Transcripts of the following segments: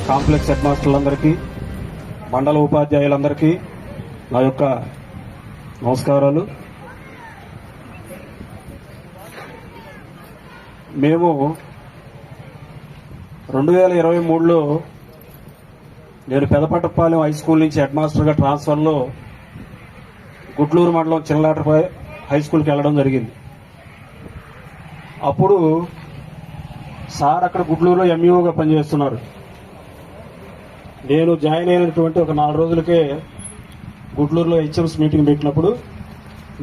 Complex head మాస్టర్లందరికీ, మండల ఉపాధ్యాయులందరికీ నా యొక్క నమస్కారాలు. మేము 2023లో నేను పెదపట్టపాలెం హై స్కూల్ నుంచి హెడ్ మాస్టర్గా ట్రాన్స్ఫర్లో గుడ్లూరు మండలం చిన్నలాటపై హై స్కూల్కి వెళ్ళడం జరిగింది. అప్పుడు సార్ అక్కడ గుడ్లూరులో ఎంఈఓగా పనిచేస్తున్నారు. నేను జాయిన్ అయినటువంటి ఒక 4 రోజులకే గుడ్లూరులో హెచ్ఎంస్ మీటింగ్ పెట్టినప్పుడు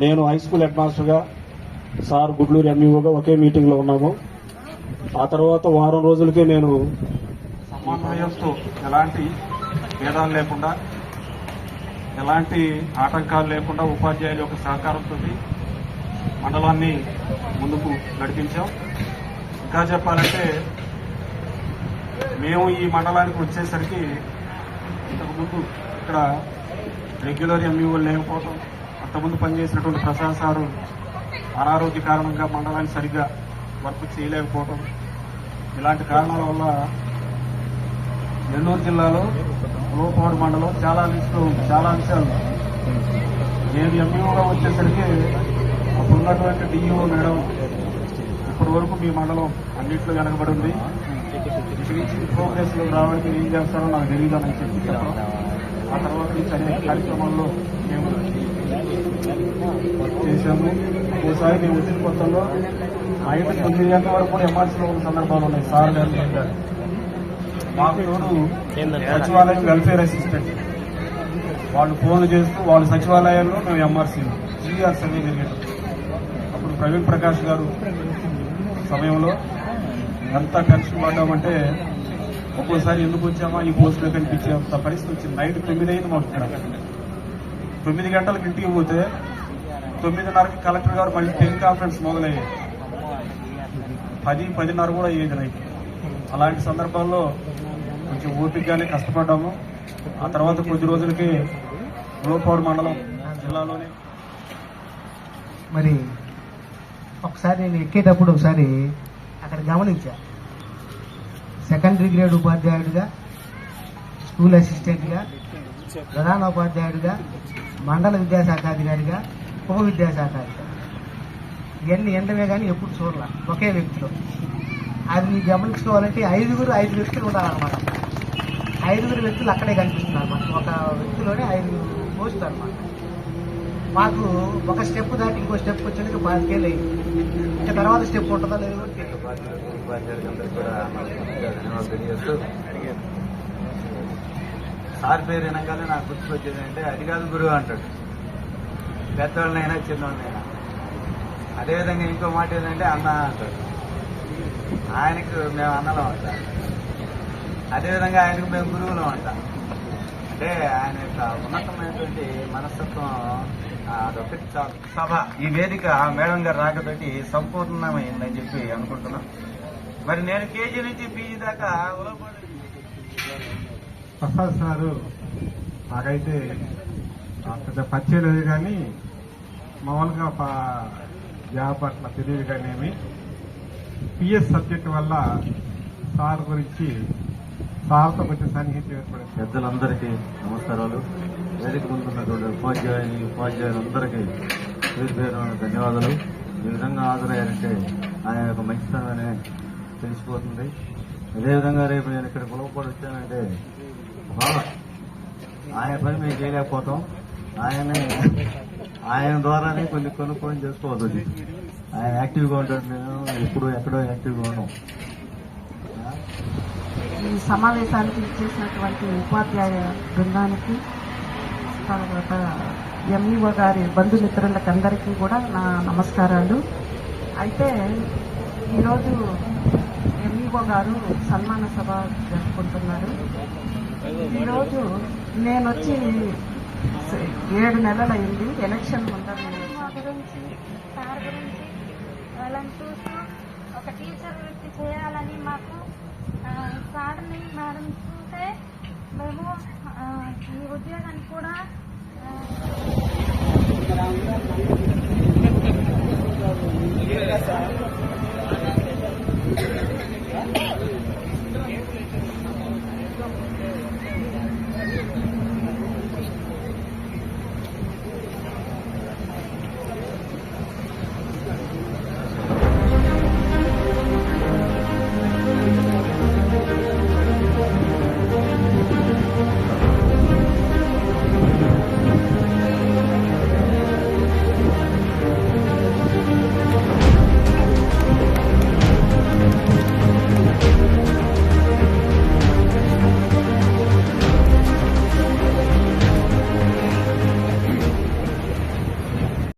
నేను హై స్కూల్ హెడ్ మాస్టర్గా, సార్ గుడ్లూరు ఎంఈఓగా ఒకే మీటింగ్లో ఉన్నాము. ఆ తర్వాత వారం రోజులకే నేను సమన్వయంతో ఎలాంటి భేదాలు లేకుండా, ఎలాంటి ఆటంకాలు లేకుండా ఉపాధ్యాయుల యొక్క సహకారంతో మండలాన్ని ముందుకు నడిపించాం. ఇంకా చెప్పాలంటే మేము ఈ మండలానికి వచ్చేసరికి ఇంతకుముందు ఇక్కడ రెగ్యులర్ ఎంఈఓలు లేకపోవడం, అంతకుముందు పనిచేసినటువంటి ప్రసాద్ సారు అనారోగ్య కారణంగా మండలాన్ని సరిగ్గా వర్క్ చేయలేకపోవడం, ఇలాంటి కారణాల వల్ల నెల్లూరు జిల్లాలో లోపాడు మండలం చాలా అంశాలు నేను ఎంఈఓగా వచ్చేసరికి అప్పుడున్నటువంటి డిఈఓ మేడం ఇప్పటి వరకు మీ మండలం అన్నింటిలో వెనకబడి ఉంది, ఇక్కడి నుంచి ప్రోగ్రెస్ లో రావడానికి ఏం చేస్తారో నాకు తెలియదని చెప్పి చెప్పడం. ఆ తర్వాత నుంచి అనేక కార్యక్రమాల్లో మేము చేశాము. ఓసారి మేము వచ్చిన కొత్తలో నైట్ 9 గంటల వరకు కూడా ఎంఆర్సీలో ఉన్న సందర్భాలు ఉన్నాయి. సార్ గారు మాకు తోడు సచివాలయం వెల్ఫేర్ అసిస్టెంట్ వాళ్ళు ఫోన్లు చేస్తూ వాళ్ళు సచివాలయాల్లో మేము ఎంఆర్సీలో జీఆర్ సర్వే జరిగేది. అప్పుడు ప్రవీణ్ ప్రకాష్ గారు సమయంలో ఎంత టెన్షన్ పడ్డామంటే ఒక్కోసారి ఎందుకు వచ్చామా ఈ పోస్టులో కనిపించేంత పరిస్థితి వచ్చింది. నైట్ 9 అయింది మాకు ఇక్కడ. 9 గంటలకు ఇంటికి పోతే 9:30కి కలెక్టర్ గారు మళ్ళీ టెలికాన్ఫరెన్స్ మొదలయ్యాయి. 10-10:30 కూడా అయ్యేది నైట్. అలాంటి సందర్భాల్లో కొంచెం ఓపికగానే కష్టపడ్డాము. ఆ తర్వాత కొద్ది రోజులకి లోపాడు మండలం జిల్లాలోనే మరి ఒకసారి నేను ఎక్కేటప్పుడు ఒకసారి అక్కడ గమనించా, సెకండరీ గ్రేడ్ ఉపాధ్యాయుడిగా, స్కూల్ అసిస్టెంట్గా, ప్రధానోపాధ్యాయుడిగా, మండల విద్యాశాఖ అధికారిగా, ఉప విద్యాశాఖ అధికారి, ఇవన్నీ ఎండవే కానీ ఎప్పుడు చూడాల ఒకే వ్యక్తిలో. అది మీరు గమనించుకోవాలంటే 5 వ్యక్తులు ఉండాలన్నమాట. 5 వ్యక్తులు అక్కడే కనిపిస్తున్నారు అనమాట. ఒక వ్యక్తిలోనే 5 పోస్టులు అనమాట. మాకు ఒక స్టెప్ దాటి ఇంకో స్టెప్ వచ్చేందుకు 10 ఏళ్ళు అయింది. ఇంకా తర్వాత స్టెప్ ఉంటుందా లేదు కూడా తెలియదు. సార్ పేరు వినగానే నాకు గుర్తుకొచ్చేది అంటే అది కాదు గురువు అంటాడు, పెద్దవాళ్ళనైనా చిన్నవాళ్ళనైనా. అదేవిధంగా ఇంకో మాట ఏంటంటే అన్న అంటాడు, ఆయనకు మేము అన్నలం అంటాం. అదేవిధంగా ఆయనకు మేము గురువులం అంటాం. అంటే ఆయన యొక్క ఉన్నతమైనటువంటి మనస్తత్వం అదొకటి చాలు. సభ ఈ వేదిక మేడం గారు రాకబెట్టి సంపూర్ణమైందని చెప్పి అనుకుంటున్నాం. మరి నేను కేజీ నుంచి పీజీ దాకా ప్రసాద్ సారు నాకైతే పెద్ద పరిచయం లేదు, కానీ మామూలుగా జాబ్ పట్ల తెలియదు. కానీ ఏమి పిఎస్ సబ్జెక్ట్ వల్ల సార్ గురించి సార్తో కొంచెం సన్నిహితం ఏర్పడింది. పెద్దలందరికీ నమస్కారాలు. వేదిక ముందున్నటువంటి ఉపాధ్యాయులందరికీ పేరు పేరు ధన్యవాదాలు. ఈ విధంగా హాజరయ్యారంటే ఆయన యొక్క మంచితనమే తెలిసిపోతుంది. అదేవిధంగా రేపు నేను ఇక్కడ పిలువపడి వచ్చానంటే ఆయన పని మేము చేయలేకపోతాం. ఆయన ద్వారానే కొన్ని కొనుక్కొని చేసుకోవాలి. ఆయన యాక్టివ్గా ఉంటాడు, నేను ఎప్పుడో ఎక్కడో యాక్టివ్గా ఉన్నాం. ఈ సమావేశానికి ఇచ్చేసినటువంటి ఉపాధ్యాయ బృందానికి, తర్వాత ఎంఈఓ గారి బంధుమిత్రులకు అందరికీ కూడా నా నమస్కారాలు. అయితే ఈరోజు ఎంఈఓ గారు సన్మాన సభ జరుపుకుంటున్నారు. ఈరోజు నేను వచ్చి 7 నెలలైంది. ఎలక్షన్ ముందర సార్ గురించి వాళ్ళని చూస్తూ ఒక టీచర్ వృత్తి చేయాలని మాకు సార్ని మేడం చూస్తే మేము ఈ ఉద్యోగానికి కూడా